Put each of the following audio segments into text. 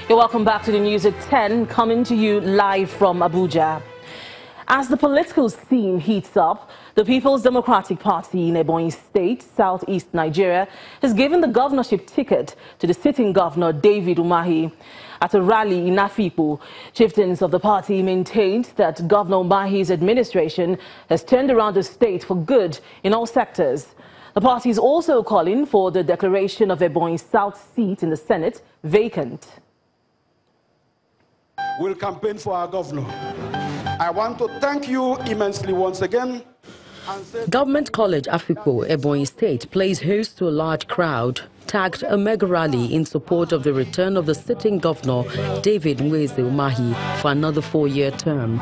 You're welcome back to the news at 10, coming to you live from Abuja. As the political scene heats up, the People's Democratic Party in Ebonyi State, southeast Nigeria, has given the governorship ticket to the sitting governor, David Umahi. At a rally in Afikpo, chieftains of the party maintained that Governor Umahi's administration has turned around the state for good in all sectors. The party is also calling for the declaration of Ebonyi South seat in the Senate vacant. We'll campaign for our governor. I want to thank you immensely once again. Government College Afikpo, Ebonyi State, plays host to a large crowd, tagged a mega rally in support of the return of the sitting governor, David Umahi, for another 4-year term.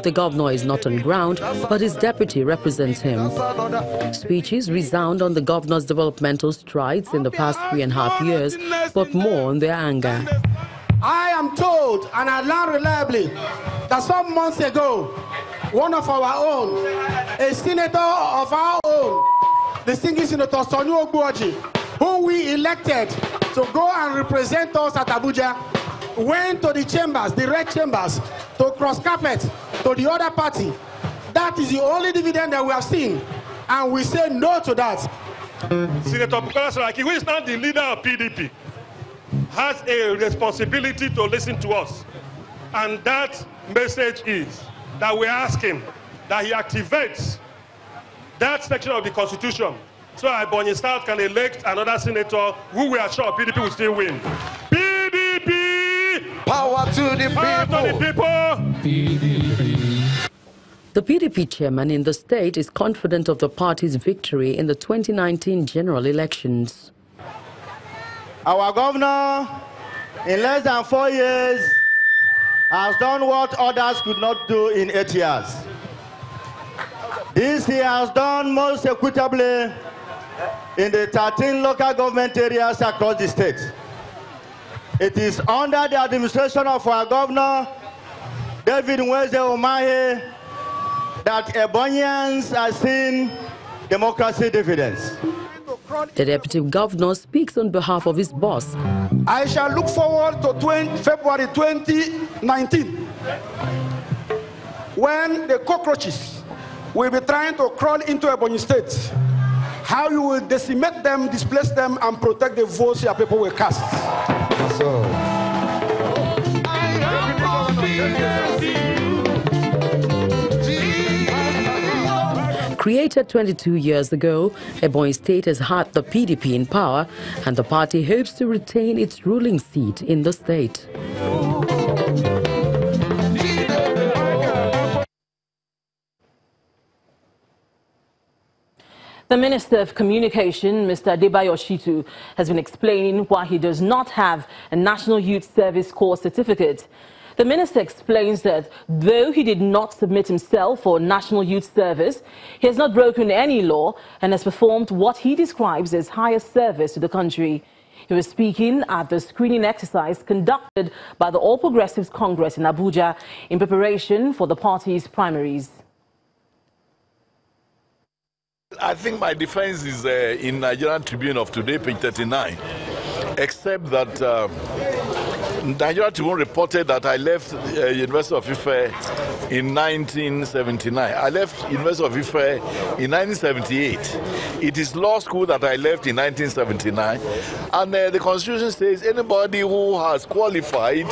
The governor is not on ground, but his deputy represents him. Speeches resound on the governor's developmental strides in the past 3.5 years, but more on their anger. I am told, and I learned reliably, that some months ago, one of our own, a senator of our own, distinguished Senator Sonu Ogbuoji, who we elected to go and represent us at Abuja, went to the chambers, the red chambers, to cross carpet to the other party. That is the only dividend that we have seen, and we say no to that. Senator Bukola Saraki, who is now the leader of PDP, has a responsibility to listen to us. And that message is that we ask him that he activates that section of the Constitution so that Ebonyi South can elect another senator who we are sure PDP will still win. PDP! Power to the people! Power to the people! PDP. The PDP chairman in the state is confident of the party's victory in the 2019 general elections. Our governor, in less than 4 years, has done what others could not do in 8 years. This he has done most equitably in the 13 local government areas across the state. It is under the administration of our governor, David Umahi, that Ebonians are seeing democracy dividends. The deputy governor speaks on behalf of his boss. I shall look forward to February 2019, when the cockroaches will be trying to crawl into Ebonyi State. How you will decimate them, displace them, and protect the votes your people will cast. Created 22 years ago, Ebonyi State has had the PDP in power, and the party hopes to retain its ruling seat in the state. The Minister of Communication, Mr. Shittu, has been explaining why he does not have a National Youth Service Corps certificate. The minister explains that though he did not submit himself for National Youth Service, he has not broken any law and has performed what he describes as higher service to the country. He was speaking at the screening exercise conducted by the All Progressives Congress in Abuja in preparation for the party's primaries. I think my defense is in Nigerian Tribune of today, page 39, except that Nigerian Tribune reported that I left University of Ife in 1979. I left University of Ife in 1978. It is law school that I left in 1979. And the Constitution says anybody who has qualified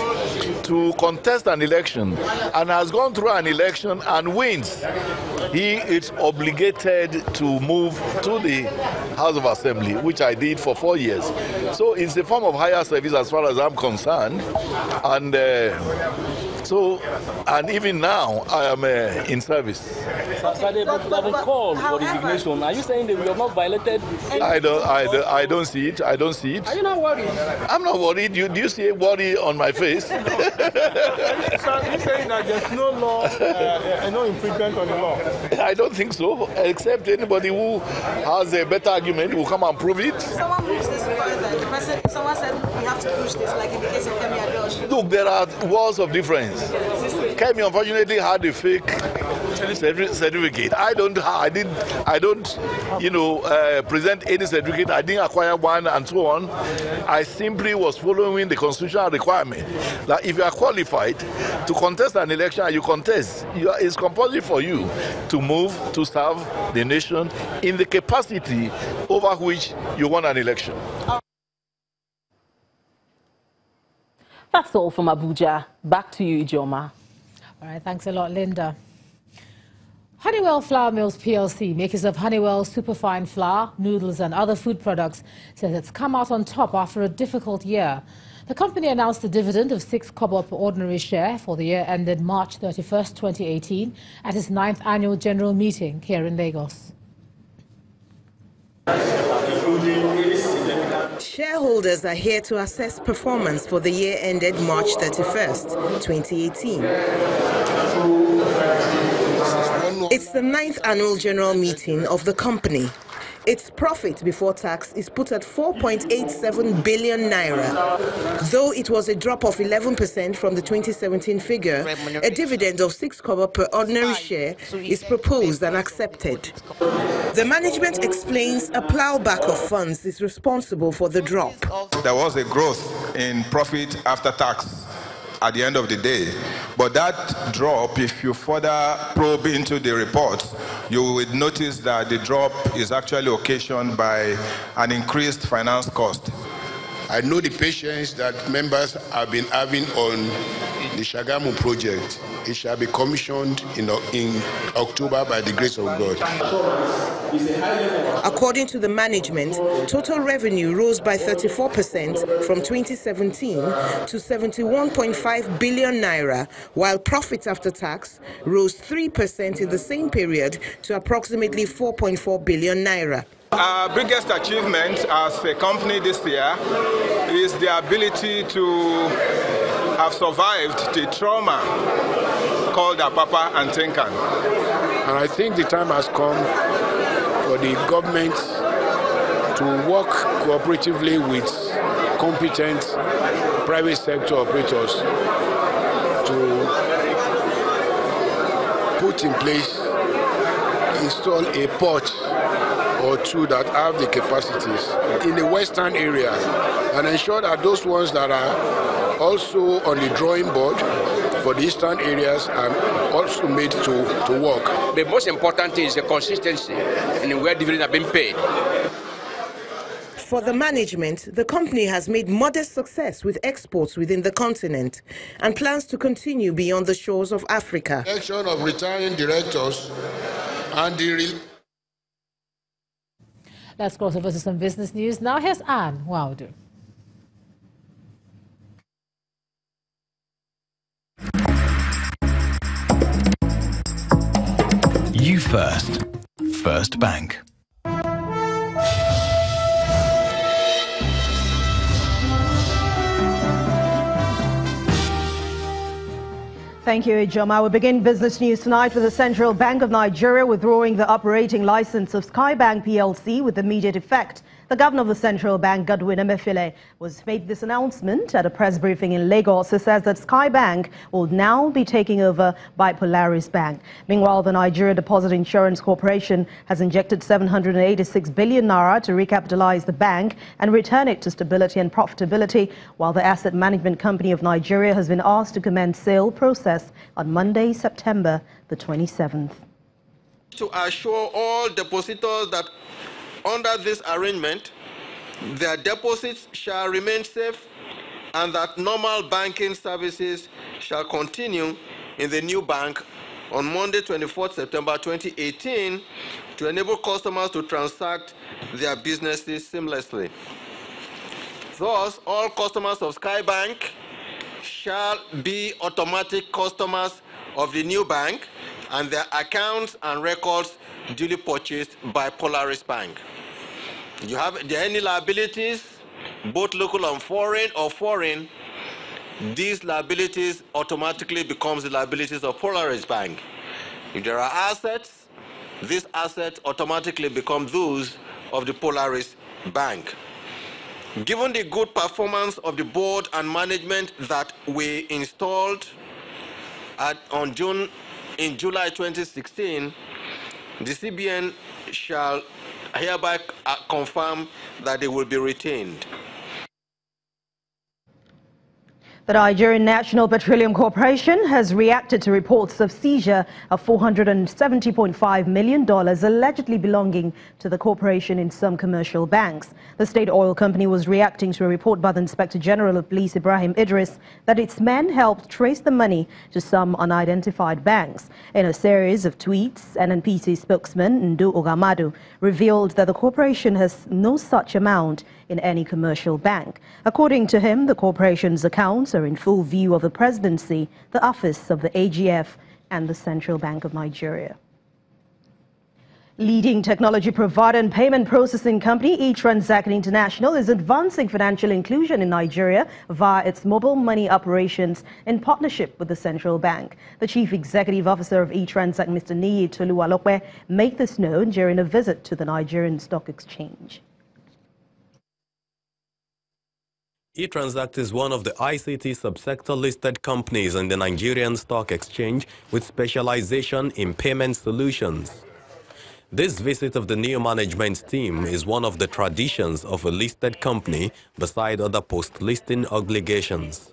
to contest an election and has gone through an election and wins, he is obligated to move to the House of Assembly, which I did for 4 years. So it's a form of higher service as far as I'm concerned. And and even now, I am in service. Sade, but you haven't called for resignation. Are you saying that we have not violated? I don't see it. I don't see it. Are you not worried? I'm not worried. Do you see a worry on my face? So you're saying that there's no law, no infringement on the law? I don't think so. Except anybody who has a better argument will come and prove it. Someone pushed this because someone said we have to push this, like in the case of Kemi Adeosun. Look, there are walls of difference. Kemi unfortunately had a fake certificate. I don't, present any certificate. I didn't acquire one and so on. I simply was following the constitutional requirement that if you are qualified to contest an election and you contest, it's compulsory for you to move to serve the nation in the capacity over which you won an election. That's all from Abuja. Back to you, Ijoma. All right, thanks a lot, Linda. Honeywell Flour Mills PLC, makers of Honeywell superfine flour, noodles and other food products, says it's come out on top after a difficult year. The company announced a dividend of 6 kobo per ordinary share for the year ended March 31st, 2018 at its 9th annual general meeting here in Lagos. Shareholders are here to assess performance for the year ended March 31st, 2018. It's the 9th annual general meeting of the company. Its profit before tax is put at 4.87 billion naira. Though it was a drop of 11% from the 2017 figure, a dividend of 6 kobo per ordinary share is proposed and accepted. The management explains a plowback of funds is responsible for the drop. There was a growth in profit after tax at the end of the day, but that drop, if you further probe into the report, you would notice that the drop is actually occasioned by an increased finance cost. I know the patience that members have been having on the Shagamu project. It shall be commissioned in October by the grace of God. According to the management, total revenue rose by 34% from 2017 to 71.5 billion naira, while profits after tax rose 3% in the same period to approximately 4.4 billion naira. Our biggest achievement as a company this year is the ability to have survived the trauma called Apapa and Tenkan. And I think the time has come for the government to work cooperatively with competent private sector operators to put in place, install a port or two that have the capacities in the western area and ensure that those ones that are also on the drawing board for the eastern areas are also made to work. The most important thing is the consistency and where dividends are being paid. For the management, the company has made modest success with exports within the continent and plans to continue beyond the shores of Africa. Election of retiring directors and the Let's cross over to some business news. Now here's Anne Waudu. You first. First Bank. Thank you, Ijoma. We begin business news tonight with the Central Bank of Nigeria withdrawing the operating license of Skybank PLC with immediate effect. The governor of the central bank, Godwin Emefiele, made this announcement at a press briefing in Lagos. He says that Skybank will now be taking over by Polaris Bank. Meanwhile, the Nigeria Deposit Insurance Corporation has injected 786 billion naira to recapitalize the bank and return it to stability and profitability, while the Asset Management Company of Nigeria has been asked to commence sale process on Monday, September the 27th. To assure all depositors that under this arrangement, their deposits shall remain safe and that normal banking services shall continue in the new bank on Monday, 24th September 2018 to enable customers to transact their businesses seamlessly. Thus, all customers of Skybank shall be automatic customers of the new bank and their accounts and records duly purchased by Polaris Bank. If there are any liabilities, both local and foreign, these liabilities automatically becomes the liabilities of Polaris Bank. If there are assets, these assets automatically become those of the Polaris Bank. Given the good performance of the board and management that we installed on June in July 2016, the CBN shall hereby confirm that they will be retained. The Nigerian National Petroleum Corporation has reacted to reports of seizure of $470.5 million allegedly belonging to the corporation in some commercial banks. The state oil company was reacting to a report by the Inspector General of Police Ibrahim Idris that its men helped trace the money to some unidentified banks. In a series of tweets, NNPC spokesman Ndu Ogamadu revealed that the corporation has no such amount in any commercial bank. According to him, the corporation's accounts are in full view of the presidency, the office of the AGF, and the Central Bank of Nigeria. Leading technology provider and payment processing company eTransact International is advancing financial inclusion in Nigeria via its mobile money operations in partnership with the central bank. The chief executive officer of eTransact, Mr. Niyi Toluwalokwe, made this known during a visit to the Nigerian Stock Exchange. eTransact is one of the ICT subsector-listed companies in the Nigerian Stock Exchange with specialization in payment solutions. This visit of the new management team is one of the traditions of a listed company beside other post-listing obligations.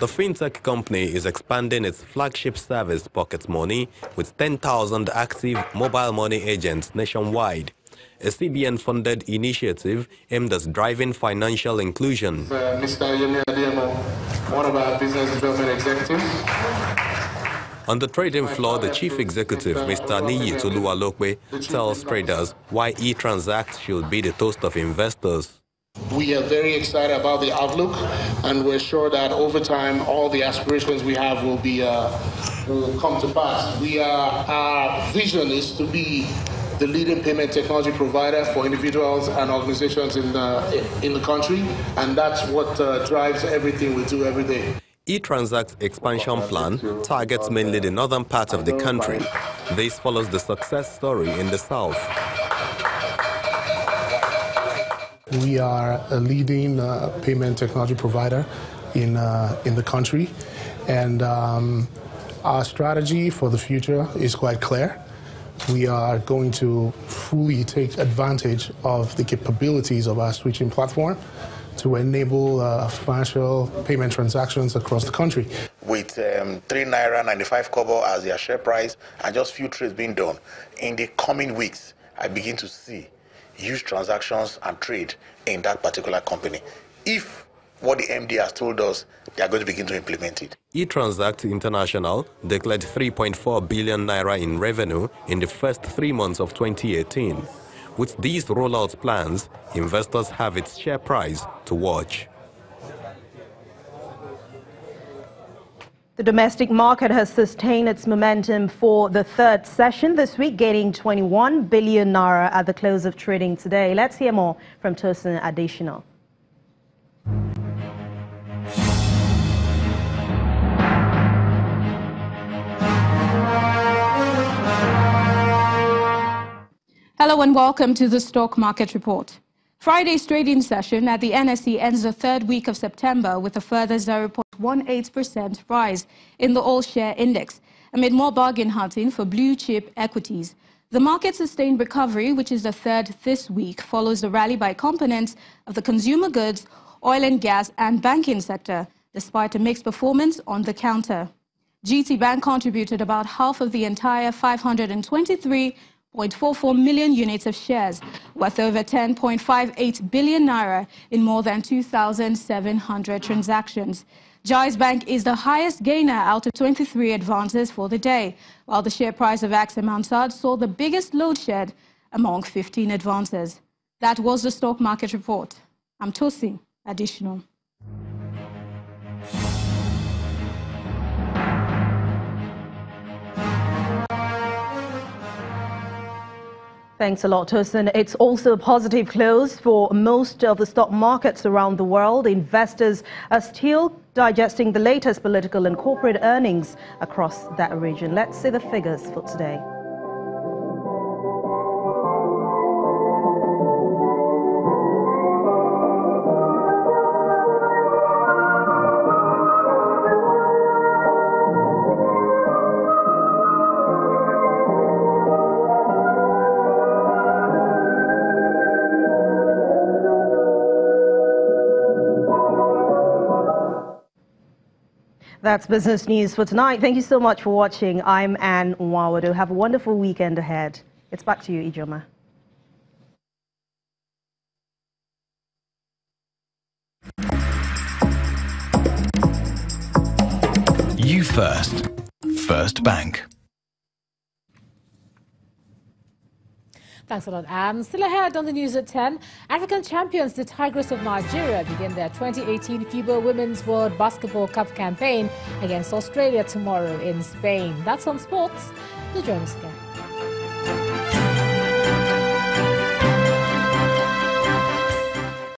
The fintech company is expanding its flagship service, Pocket Money, with 10,000 active mobile money agents nationwide. A CBN-funded initiative aimed at driving financial inclusion. Mr. Yemi Ademo, one of our business development executives. On the trading floor, the chief executive, Mr. Niyi Toluwalokwe, tells traders why eTransact should be the toast of investors. We are very excited about the outlook, and we're sure that over time, all the aspirations we have will come to pass. Our vision is to be the leading payment technology provider for individuals and organizations in the country, and that's what drives everything we do every day. eTransact's expansion plan targets mainly the northern part of the country. This follows the success story in the south. We are a leading payment technology provider in the country, and our strategy for the future is quite clear. We are going to fully take advantage of the capabilities of our switching platform to enable financial payment transactions across the country. With 3 naira 95 kobo as their share price and just few trades being done, in the coming weeks, I begin to see huge transactions and trade in that particular company. If what the MD has told us, they are going to begin to implement it. eTransact International declared 3.4 billion naira in revenue in the first 3 months of 2018. With these rollout plans, investors have its share price to watch. The domestic market has sustained its momentum for the third session this week, gaining 21 billion naira at the close of trading today. Let's hear more from Tosin Additional. Hello and welcome to the Stock Market Report. Friday's trading session at the NYSC ends the third week of September with a further 0.18% rise in the all-share index amid more bargain hunting for blue-chip equities. The market sustained recovery, which is the third this week, follows the rally by components of the consumer goods, oil and gas and banking sector, despite a mixed performance on the counter. GT Bank contributed about half of the entire 523.44 million units of shares, worth over 10.58 billion naira in more than 2,700 transactions. Jais Bank is the highest gainer out of 23 advances for the day, while the share price of AXA Mansard saw the biggest load shed among 15 advances. That was the Stock Market Report. I'm Tosi Additional. Thanks a lot, Tosin. It's also a positive close for most of the stock markets around the world. Investors are still digesting the latest political and corporate earnings across that region. Let's see the figures for today. That's business news for tonight. Thank you so much for watching. I'm Anne Nwawado. Have a wonderful weekend ahead. It's back to you, Ijoma. You first. First Bank. Thanks a lot, Anne. Still ahead on the news at 10. African champions, the Tigers of Nigeria, begin their 2018 FIBA Women's World Basketball Cup campaign against Australia tomorrow in Spain. That's on sports. Do join us again.